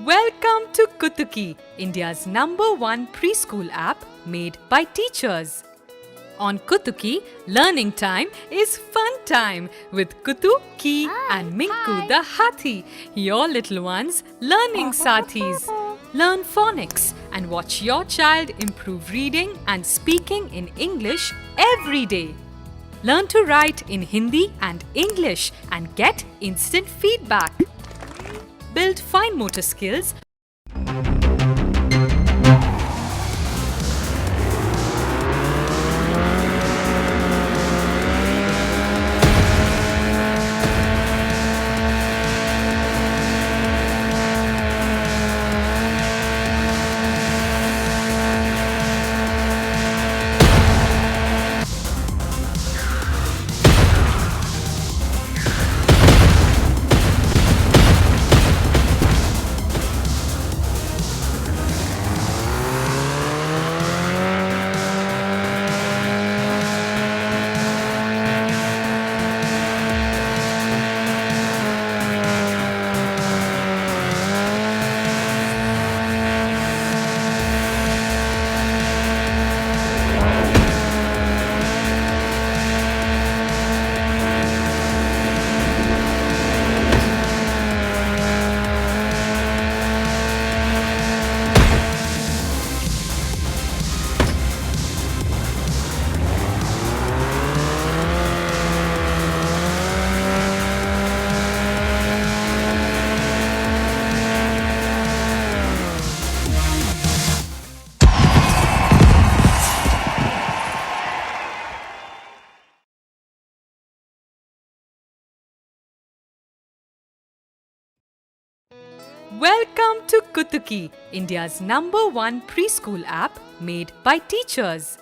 Welcome to Kutuki, India's #1 preschool app made by teachers. On Kutuki, learning time is fun time with Kutu, Ki and Minku the Hathi, your little ones' learning sathis. Learn phonics and watch your child improve reading and speaking in English every day. Learn to write in Hindi and English and get instant feedback. Build fine motor skills. Welcome to Kutuki, India's #1 preschool app made by teachers.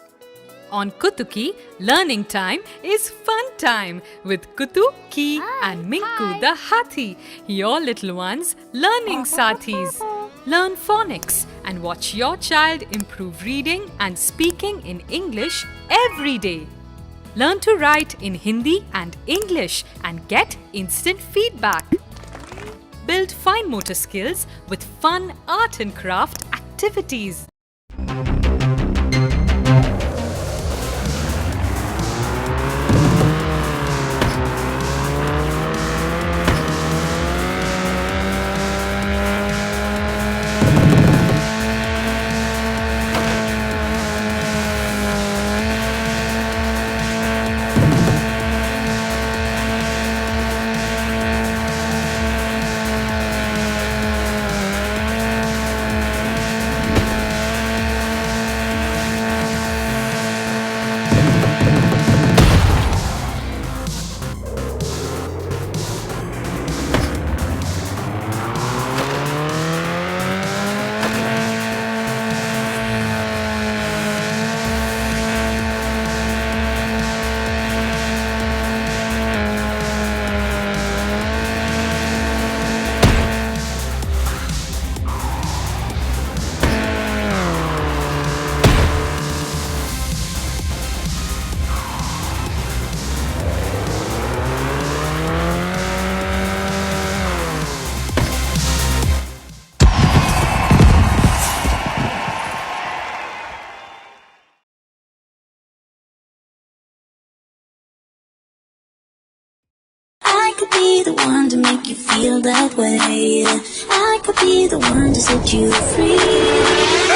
On Kutuki, learning time is fun time with Kutu, Ki and Minku the Hathi, your little ones' learning sathis. Learn phonics and watch your child improve reading and speaking in English every day. Learn to write in Hindi and English and get instant feedback. Build fine motor skills with fun art and craft activities. I could be the one to make you feel that way. I could be the one to set you free.